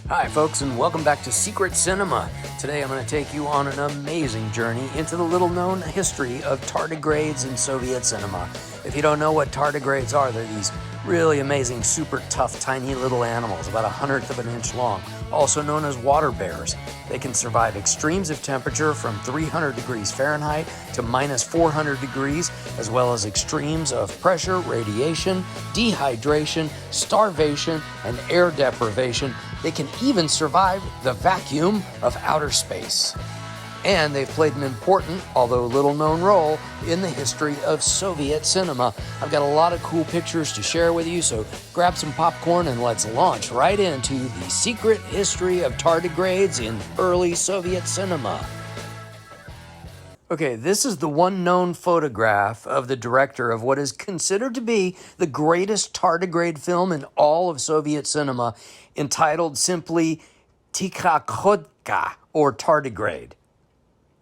Hi folks, and welcome back to Secret Cinema. Today I'm going to take you on an amazing journey into the little-known history of tardigrades in Soviet cinema. If you don't know what tardigrades are, they're these really amazing, super tough, tiny little animals, about 1/100 of an inch long, also known as water bears. They can survive extremes of temperature from 300 degrees Fahrenheit to minus 400 degrees, as well as extremes of pressure, radiation, dehydration, starvation, and air deprivation. They can even survive the vacuum of outer space. And they've played an important, although little-known role in the history of Soviet cinema. I've got a lot of cool pictures to share with you, so grab some popcorn and let's launch right into the secret history of tardigrades in early Soviet cinema. Okay, this is the one known photograph of the director of what is considered to be the greatest tardigrade film in all of Soviet cinema, entitled simply Tardigrade, or Tardigrade.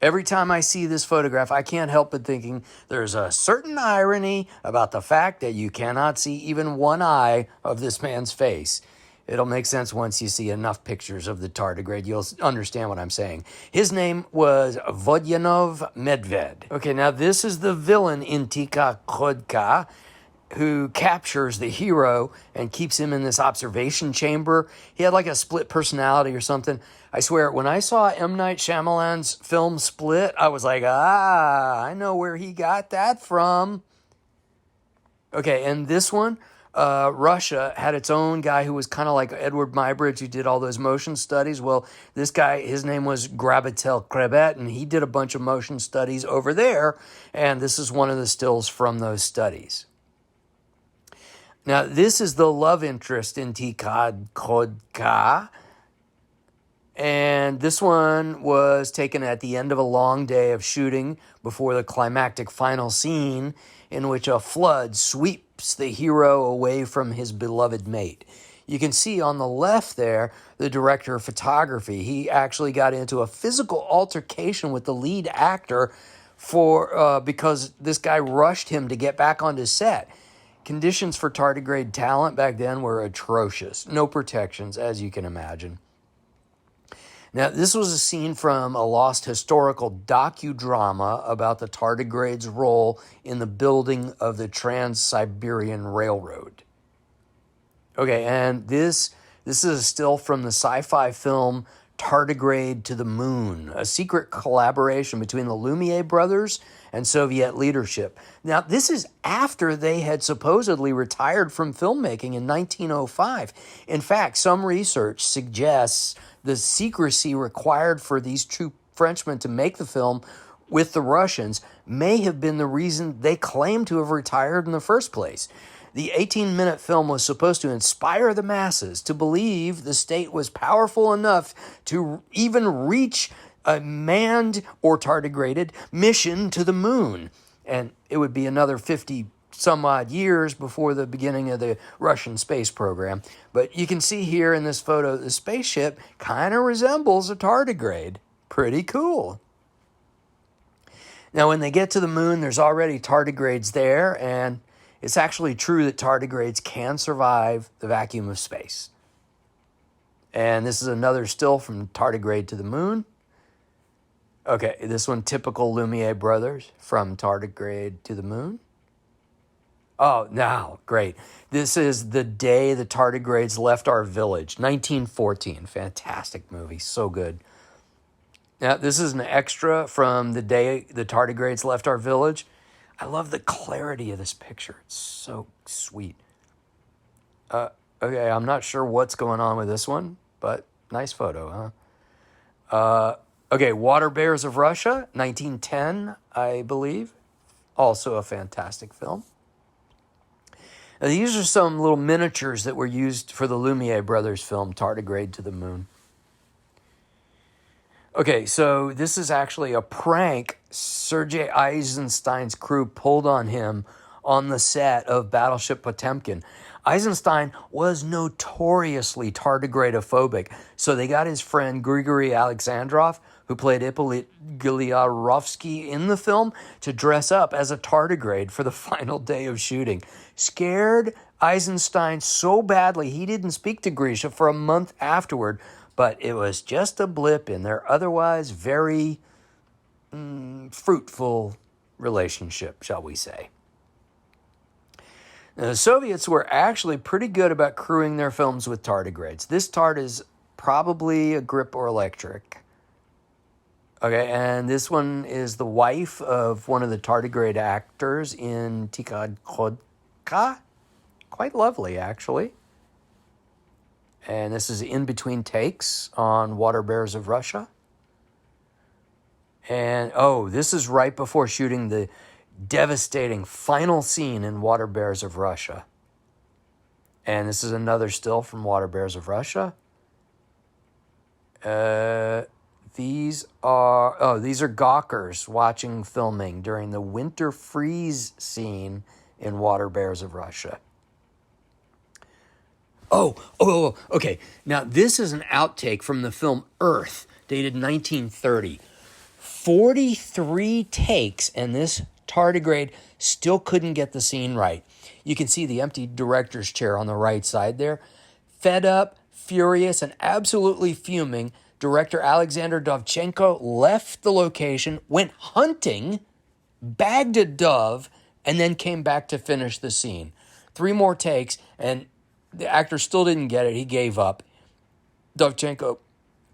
Every time I see this photograph, I can't help but thinking there's a certain irony about the fact that you cannot see even one eye of this man's face. It'll make sense once you see enough pictures of the tardigrade. You'll understand what I'm saying. His name was Vodyanov Medved. Okay, now this is the villain in Tardigrade, who captures the hero and keeps him in this observation chamber. He had like a split personality or something. I swear, when I saw M. Night Shyamalan's film Split, I was like, I know where he got that from. Okay, and this one, Russia had its own guy who was kind of like Edward Muybridge, who did all those motion studies. Well, this guy, his name was Grabitel Krebet, and he did a bunch of motion studies over there, and this is one of the stills from those studies. Now, this is the love interest in Tardigrade, and this one was taken at the end of a long day of shooting before the climactic final scene in which a flood sweeps the hero away from his beloved mate. You can see on the left there, the director of photography. He actually got into a physical altercation with the lead actor because this guy rushed him to get back onto set. Conditions for tardigrade talent back then were atrocious. No protections, as you can imagine. Now, this was a scene from a lost historical docudrama about the tardigrade's role in the building of the Trans-Siberian Railroad. Okay, and this is a still from the sci-fi film Tardigrade to the Moon, a secret collaboration between the Lumiere brothers and Soviet leadership. Now, this is after they had supposedly retired from filmmaking in 1905. In fact, some research suggests the secrecy required for these two Frenchmen to make the film with the Russians may have been the reason they claimed to have retired in the first place. The 18-minute film was supposed to inspire the masses to believe the state was powerful enough to even reach a manned or tardigraded mission to the moon. And it would be another 50 some odd years before the beginning of the Russian space program. But you can see here in this photo, the spaceship kind of resembles a tardigrade. Pretty cool. Now, when they get to the moon, there's already tardigrades there, and it's actually true that tardigrades can survive the vacuum of space. And this is another still from Tardigrade to the Moon. Okay, this one, typical Lumiere brothers from Tardigrade to the Moon. Oh, now, great. This is the day the tardigrades left our village, 1914. Fantastic movie, so good. Now, this is an extra from the day the tardigrades left our village. I love the clarity of this picture. It's so sweet. Okay, I'm not sure what's going on with this one, but nice photo, huh? Okay, Water Bears of Russia, 1910, I believe. Also a fantastic film. Now, these are some little miniatures that were used for the Lumiere brothers film, Tardigrade to the Moon. Okay, so this is actually a prank Sergei Eisenstein's crew pulled on him on the set of Battleship Potemkin. Eisenstein was notoriously tardigradophobic, so they got his friend Grigory Alexandrov, who played Ippolit Giliarovsky in the film, to dress up as a tardigrade for the final day of shooting. Scared Eisenstein so badly he didn't speak to Grisha for a month afterward, but it was just a blip in their otherwise very fruitful relationship, shall we say. Now, the Soviets were actually pretty good about crewing their films with tardigrades. This tard is probably a grip or electric. Okay, and this one is the wife of one of the tardigrade actors in Tikadkodka. Quite lovely, actually. And this is in between takes on Water Bears of Russia. And, this is right before shooting the devastating final scene in Water Bears of Russia. And this is another still from Water Bears of Russia. These are gawkers watching filming during the winter freeze scene in Water Bears of Russia. Okay. Now, this is an outtake from the film Earth, dated 1930. 43 takes, and this tardigrade still couldn't get the scene right. You can see the empty director's chair on the right side there. Fed up, furious, and absolutely fuming, director Alexander Dovchenko left the location, went hunting, bagged a dove, and then came back to finish the scene. 3 more takes, and the actor still didn't get it. He gave up. Dovchenko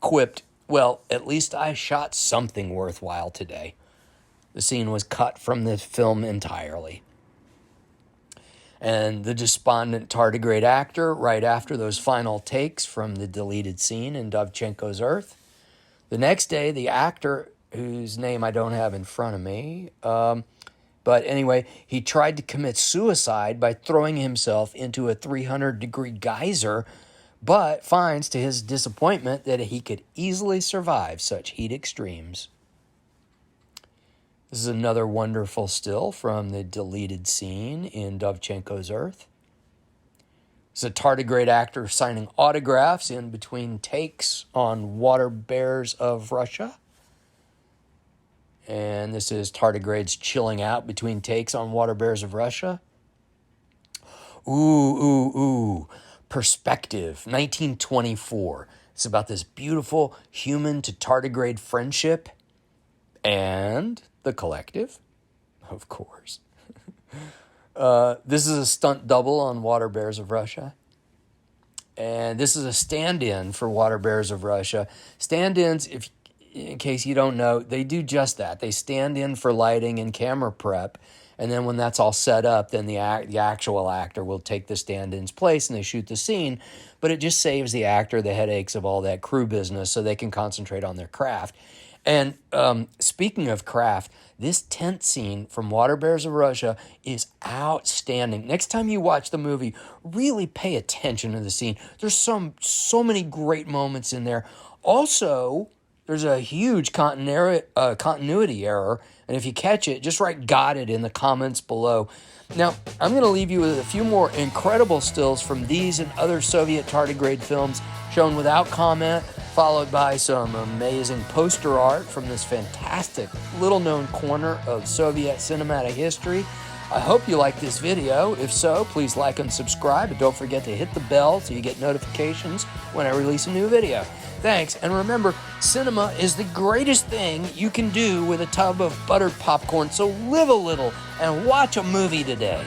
quipped, "Well, at least I shot something worthwhile today." The scene was cut from the film entirely. And the despondent tardigrade actor, right after those final takes from the deleted scene in Dovchenko's Earth. The next day, the actor, whose name I don't have in front of me, but anyway, he tried to commit suicide by throwing himself into a 300-degree geyser, but finds to his disappointment that he could easily survive such heat extremes. This is another wonderful still from the deleted scene in Dovchenko's Earth. It's a tardigrade actor signing autographs in between takes on Water Bears of Russia. And this is tardigrades chilling out between takes on Water Bears of Russia. Perspective, 1924. It's about this beautiful human to tardigrade friendship. And the collective, of course. This is a stunt double on Water Bears of Russia. And this is a stand-in for Water Bears of Russia. Stand-ins, in case you don't know, they do just that. They stand in for lighting and camera prep. And then when that's all set up, then the actual actor will take the stand-in's place and they shoot the scene. But it just saves the actor the headaches of all that crew business so they can concentrate on their craft. And speaking of craft, this tent scene from Water Bears of Russia is outstanding. Next time you watch the movie, really pay attention to the scene. There's so many great moments in there. Also, there's a huge continuity error, and if you catch it, just write "got it" in the comments below. Now, I'm going to leave you with a few more incredible stills from these and other Soviet tardigrade films shown without comment, followed by some amazing poster art from this fantastic little-known corner of Soviet cinematic history. I hope you like this video. If so, please like and subscribe, and don't forget to hit the bell so you get notifications when I release a new video. Thanks, and remember, cinema is the greatest thing you can do with a tub of buttered popcorn, so live a little and watch a movie today.